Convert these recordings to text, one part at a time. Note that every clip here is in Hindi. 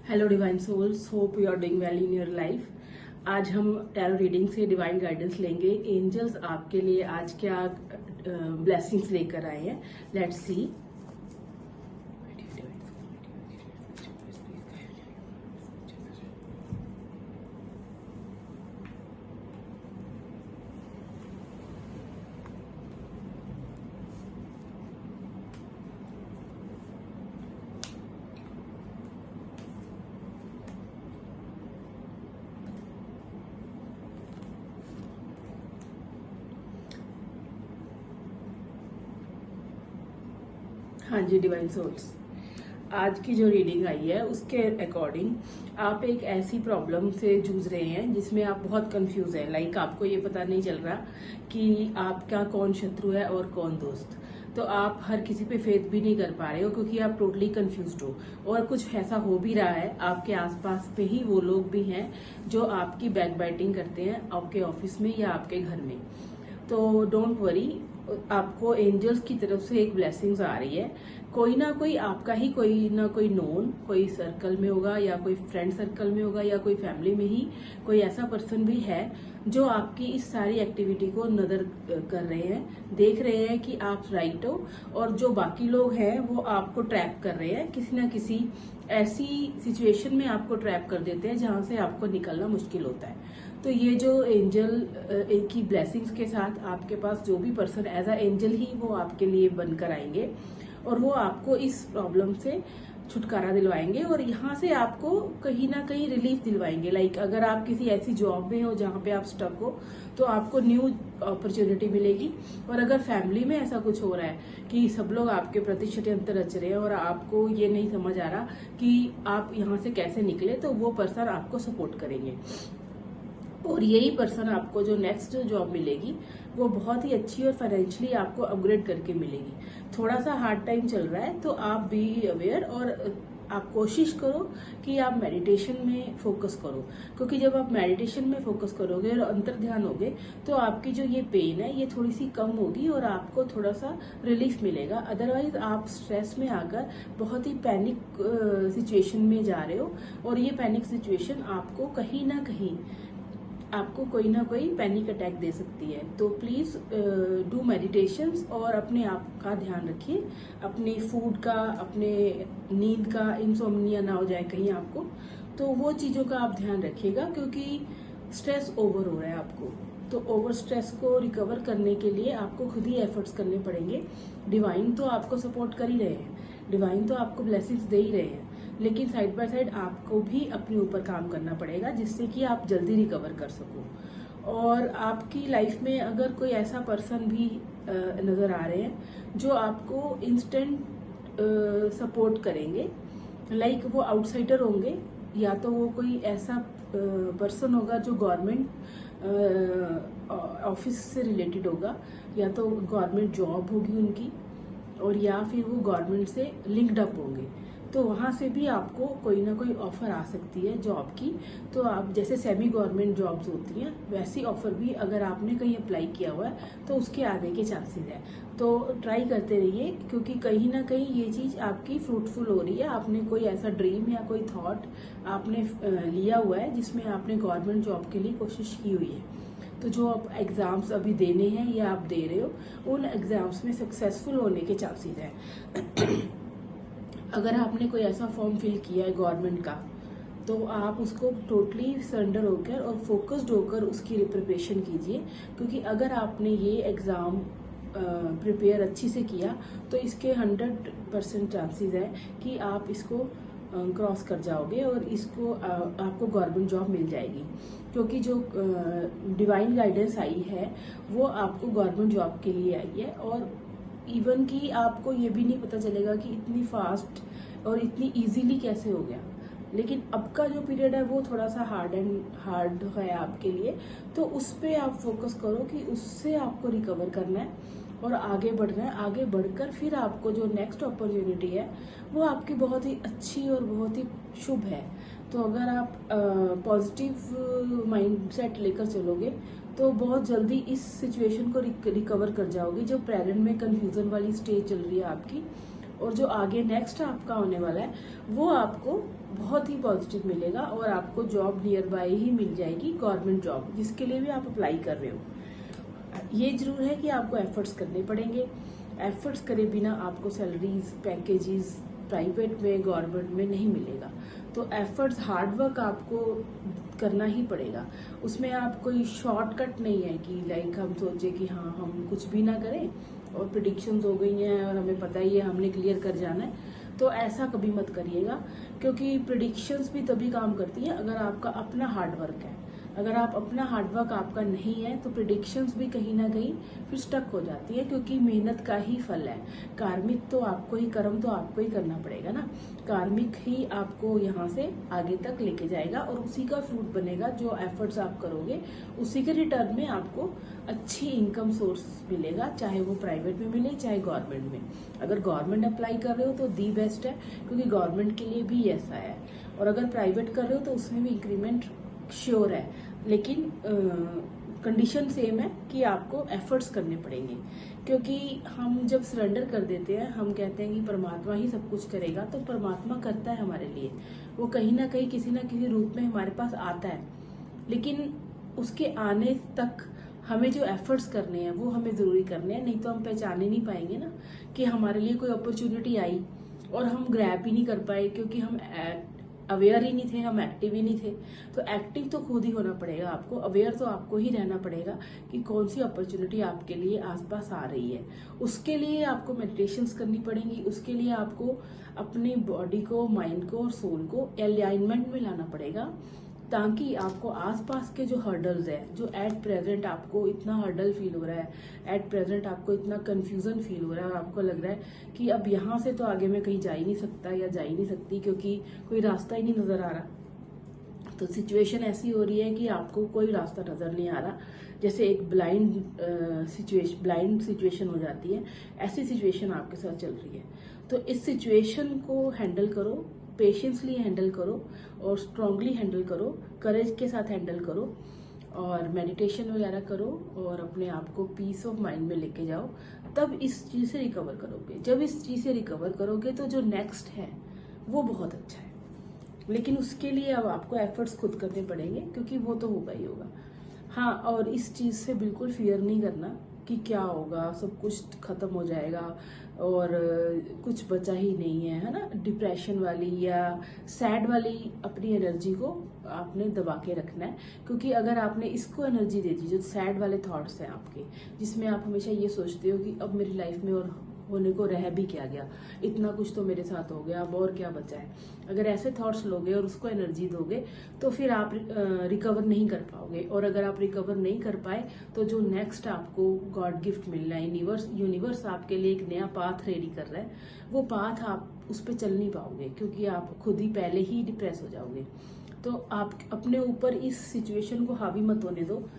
Hello divine souls, hope you are doing well in your life. आज हम टैरो रीडिंग से डिवाइन गाइडेंस लेंगे। एंजल्स आपके लिए आज क्या ब्लेसिंग्स लेकर आए हैं, लेट्स सी। हाँ जी डिवाइन सोल्स, आज की जो रीडिंग आई है उसके अकॉर्डिंग आप एक ऐसी प्रॉब्लम से जूझ रहे हैं जिसमें आप बहुत कंफ्यूज हैं। लाइक आपको ये पता नहीं चल रहा कि आपका कौन शत्रु है और कौन दोस्त। तो आप हर किसी पे फेथ भी नहीं कर पा रहे हो क्योंकि आप टोटली कंफ्यूज्ड हो। और कुछ ऐसा हो भी रहा है, आपके आसपास पे ही वो लोग भी हैं जो आपकी बैक बाइटिंग करते हैं आपके ऑफिस में या आपके घर में। तो डोंट वरी, आपको एंजल्स की तरफ से एक ब्लेसिंग्स आ रही है। कोई ना कोई आपका ही कोई ना कोई नोन, कोई सर्कल में होगा या कोई फ्रेंड सर्कल में होगा या कोई फैमिली में ही कोई ऐसा पर्सन भी है जो आपकी इस सारी एक्टिविटी को नजर कर रहे हैं, देख रहे हैं कि आप राइट हो। और जो बाकी लोग हैं वो आपको ट्रैप कर रहे हैं, किसी ना किसी ऐसी सिचुएशन में आपको ट्रैप कर देते हैं जहां से आपको निकलना मुश्किल होता है। तो ये जो एंजल की ब्लेसिंग्स के साथ आपके पास जो भी पर्सन एज अ एंजल ही वो आपके लिए बनकर आएंगे और वो आपको इस प्रॉब्लम से छुटकारा दिलवाएंगे और यहाँ से आपको कहीं ना कहीं रिलीफ दिलवाएंगे। लाइक अगर आप किसी ऐसी जॉब में हो जहाँ पे आप स्टक हो तो आपको न्यू अपॉर्चुनिटी मिलेगी। और अगर फैमिली में ऐसा कुछ हो रहा है कि सब लोग आपके प्रति षड्यंत्र रच रहे हैं और आपको ये नहीं समझ आ रहा कि आप यहाँ से कैसे निकले, तो वो पर्सन आपको सपोर्ट करेंगे। और यही पर्सन आपको जो नेक्स्ट जॉब मिलेगी वो बहुत ही अच्छी और फाइनेंशियली आपको अपग्रेड करके मिलेगी। थोड़ा सा हार्ड टाइम चल रहा है तो आप बी अवेयर और आप कोशिश करो कि आप मेडिटेशन में फोकस करो, क्योंकि जब आप मेडिटेशन में फोकस करोगे और अंतर ध्यान होगे तो आपकी जो ये पेन है ये थोड़ी सी कम होगी और आपको थोड़ा सा रिलीफ मिलेगा। अदरवाइज आप स्ट्रेस में आकर बहुत ही पैनिक सिचुएशन में जा रहे हो और ये पैनिक सिचुएशन आपको कहीं ना कहीं आपको कोई ना कोई पैनिक अटैक दे सकती है। तो प्लीज डू मेडिटेशंस और अपने आप का ध्यान रखिए, अपने फूड का, अपने नींद का, इंसोम्निया ना हो जाए कहीं आपको। तो वो चीजों का आप ध्यान रखिएगा क्योंकि स्ट्रेस ओवर हो रहा है आपको। तो ओवर स्ट्रेस को रिकवर करने के लिए आपको खुद ही एफर्ट्स करने पड़ेंगे। डिवाइन तो आपको सपोर्ट कर ही रहे हैं, डिवाइन तो आपको ब्लेसिंग्स दे ही रहे हैं, लेकिन साइड बाय साइड आपको भी अपने ऊपर काम करना पड़ेगा जिससे कि आप जल्दी रिकवर कर सको। और आपकी लाइफ में अगर कोई ऐसा पर्सन भी नजर आ रहे हैं जो आपको इंस्टेंट सपोर्ट करेंगे, लाइक वो आउटसाइडर होंगे या तो वो कोई ऐसा पर्सन होगा जो गवर्नमेंट ऑफिस से रिलेटेड होगा या तो गवर्नमेंट जॉब होगी उनकी, और या फिर वो गवर्नमेंट से लिंक्ड अप होंगे। तो वहां से भी आपको कोई ना कोई ऑफर आ सकती है जॉब की। तो आप जैसे सेमी गवर्नमेंट जॉब्स होती हैं वैसी ऑफर भी अगर आपने कहीं अप्लाई किया हुआ है तो उसके आने के चांसेस है। तो ट्राई करते रहिए क्योंकि कहीं ना कहीं ये चीज आपकी फ्रूटफुल हो रही है। आपने कोई ऐसा ड्रीम या कोई थॉट आपने लिया हुआ है जिसमें आपने गवर्नमेंट जॉब के लिए कोशिश की हुई है। तो जो आप एग्जाम्स अभी देने हैं या आप दे रहे हो उन एग्जाम्स में सक्सेसफुल होने के चांसेस हैं। अगर आपने कोई ऐसा फॉर्म फिल किया है गवर्नमेंट का तो आप उसको टोटली सरेंडर होकर और फोकस्ड होकर उसकी प्रिपरेशन कीजिए, क्योंकि अगर आपने ये एग्जाम प्रिपेयर अच्छी से किया तो इसके 100% चांसेस है कि आप इसको क्रॉस कर जाओगे और इसको आपको गवर्नमेंट जॉब मिल जाएगी। क्योंकि जो डिवाइन गाइडेंस आई है वो आपको गवर्नमेंट जॉब के लिए आई है। और इवन कि आपको ये भी नहीं पता चलेगा कि इतनी फास्ट और इतनी इजीली कैसे हो गया। लेकिन अब का जो पीरियड है वो थोड़ा सा हार्ड है आपके लिए, तो उस पे आप फोकस करो कि उससे आपको रिकवर करना है और आगे बढ़ना है। आगे बढ़कर फिर आपको जो नेक्स्ट अपॉर्चुनिटी है वो आपकी बहुत ही अच्छी और बहुत ही शुभ है। तो अगर आप पॉजिटिव माइंडसेट लेकर चलोगे तो बहुत जल्दी इस सिचुएशन को रिकवर कर जाओगे। जो प्रेजेंट में कंफ्यूजन वाली स्टेज चल रही है आपकी और जो आगे नेक्स्ट आपका होने वाला है वो आपको बहुत ही पॉजिटिव मिलेगा और आपको जॉब नियर बाय ही मिल जाएगी, गवर्नमेंट जॉब, जिसके लिए भी आप अप्लाई कर रहे हो। ये जरूर है कि आपको एफर्ट्स करने पड़ेंगे। एफर्ट्स करे बिना आपको सैलरीज, पैकेजेस प्राइवेट में, गवर्नमेंट में नहीं मिलेगा। तो एफर्ट्स, हार्डवर्क आपको करना ही पड़ेगा। उसमें आप कोई शॉर्टकट नहीं है कि लाइक हम सोचे कि हाँ हम कुछ भी ना करें और प्रिडिक्शंस हो गई हैं और हमें पता ही है हमने क्लियर कर जाना है। तो ऐसा कभी मत करिएगा, क्योंकि प्रिडिक्शंस भी तभी काम करती है अगर आपका अपना हार्डवर्क है। अगर आप अपना हार्डवर्क आपका नहीं है तो प्रिडिक्शंस भी कहीं ना कहीं फिर स्टक हो जाती है, क्योंकि मेहनत का ही फल है। कार्मिक तो आपको ही, कर्म तो आपको ही करना पड़ेगा ना। कार्मिक ही आपको यहाँ से आगे तक लेके जाएगा और उसी का फ्रूट बनेगा। जो एफर्ट्स आप करोगे उसी के रिटर्न में आपको अच्छी इनकम सोर्स मिलेगा, चाहे वो प्राइवेट में मिले चाहे गवर्नमेंट में। अगर गवर्नमेंट अप्लाई कर रहे हो तो दी बेस्ट है, क्योंकि गवर्नमेंट के लिए भी ऐसा है। और अगर प्राइवेट कर रहे हो तो उसमें भी इंक्रीमेंट श्योर है, लेकिन कंडीशन सेम है कि आपको एफर्ट्स करने पड़ेंगे। क्योंकि हम जब सरेंडर कर देते हैं, हम कहते हैं कि परमात्मा ही सब कुछ करेगा, तो परमात्मा करता है हमारे लिए। वो कहीं ना कहीं किसी ना किसी रूप में हमारे पास आता है, लेकिन उसके आने तक हमें जो एफर्ट्स करने हैं वो हमें जरूरी करने हैं। नहीं तो हम पहचान ही नहीं पाएंगे ना कि हमारे लिए कोई अपॉर्चुनिटी आई और हम ग्रैब ही नहीं कर पाए, क्योंकि हम अवेयर ही नहीं थे, हम एक्टिव ही नहीं थे। तो एक्टिव तो खुद ही होना पड़ेगा आपको, अवेयर तो आपको ही रहना पड़ेगा कि कौन सी अपॉर्चुनिटी आपके लिए आसपास आ रही है। उसके लिए आपको मेडिटेशंस करनी पड़ेंगी, उसके लिए आपको अपनी बॉडी को, माइंड को और सोल को अलाइनमेंट में लाना पड़ेगा, ताकि आपको आसपास के जो हर्डल्स है, जो एट प्रेजेंट आपको इतना हर्डल फील हो रहा है, एट प्रेजेंट आपको इतना कंफ्यूजन फील हो रहा है और आपको लग रहा है कि अब यहाँ से तो आगे मैं कहीं जा ही नहीं सकता या जा ही नहीं सकती, क्योंकि कोई रास्ता ही नहीं नजर आ रहा। तो सिचुएशन ऐसी हो रही है कि आपको कोई रास्ता नजर नहीं आ रहा, जैसे एक ब्लाइंड सिचुएशन हो जाती है। ऐसी सिचुएशन आपके साथ चल रही है। तो इस सिचुएशन को हैंडल करो, पेशेंसली हैंडल करो और स्ट्रांगली हैंडल करो, करेज के साथ हैंडल करो और मेडिटेशन वगैरह करो और अपने आप को पीस ऑफ माइंड में लेके जाओ। तब इस चीज से रिकवर करोगे। जब इस चीज से रिकवर करोगे तो जो नेक्स्ट है वो बहुत अच्छा है, लेकिन उसके लिए अब आपको एफर्ट्स खुद करने पड़ेंगे, क्योंकि वो तो होगा ही होगा। हाँ, और इस चीज से बिल्कुल फियर नहीं करना कि क्या होगा, सब कुछ खत्म हो जाएगा और कुछ बचा ही नहीं है, है ना। डिप्रेशन वाली या सैड वाली अपनी एनर्जी को आपने दबा के रखना है, क्योंकि अगर आपने इसको एनर्जी दे दी, जो सैड वाले थॉट्स हैं आपके, जिसमें आप हमेशा ये सोचते हो कि अब मेरी लाइफ में और होने को रह भी क्या गया, इतना कुछ तो मेरे साथ हो गया, अब और क्या बचा है। अगर ऐसे थॉट्स लोगे और उसको एनर्जी दोगे तो फिर आप रिकवर नहीं कर पाओगे। और अगर आप रिकवर नहीं कर पाए तो जो नेक्स्ट आपको गॉड गिफ्ट मिल रहा है, यूनिवर्स आपके लिए एक नया पाथ रेडी कर रहा है, वो पाथ आप उस पर चल नहीं पाओगे, क्योंकि आप खुद ही पहले ही डिप्रेस हो जाओगे। तो आप अपने ऊपर इस सिचुएशन को हावी मत होने दो।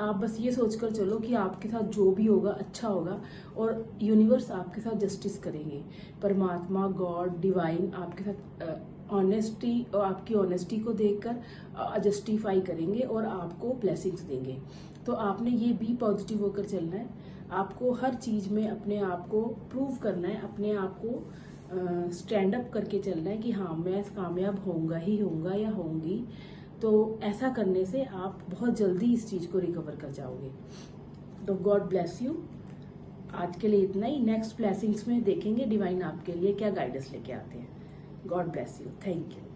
आप बस ये सोचकर चलो कि आपके साथ जो भी होगा अच्छा होगा और यूनिवर्स आपके साथ जस्टिस करेंगे। परमात्मा, गॉड, डिवाइन आपके साथ ऑनेस्टी और आपकी ऑनेस्टी को देखकर जस्टिफाई करेंगे और आपको ब्लेसिंग्स देंगे। तो आपने ये भी पॉजिटिव होकर चलना है। आपको हर चीज में अपने आप को प्रूव करना है, अपने आप को स्टैंड अप करके चलना है कि हाँ मैं कामयाब होऊंगा ही होऊंगा या होंगी। तो ऐसा करने से आप बहुत जल्दी इस चीज को रिकवर कर जाओगे। तो गॉड ब्लेस यू। आज के लिए इतना ही। नेक्स्ट ब्लेसिंग्स में देखेंगे डिवाइन आपके लिए क्या गाइडेंस लेके आते हैं। God bless you. Thank you.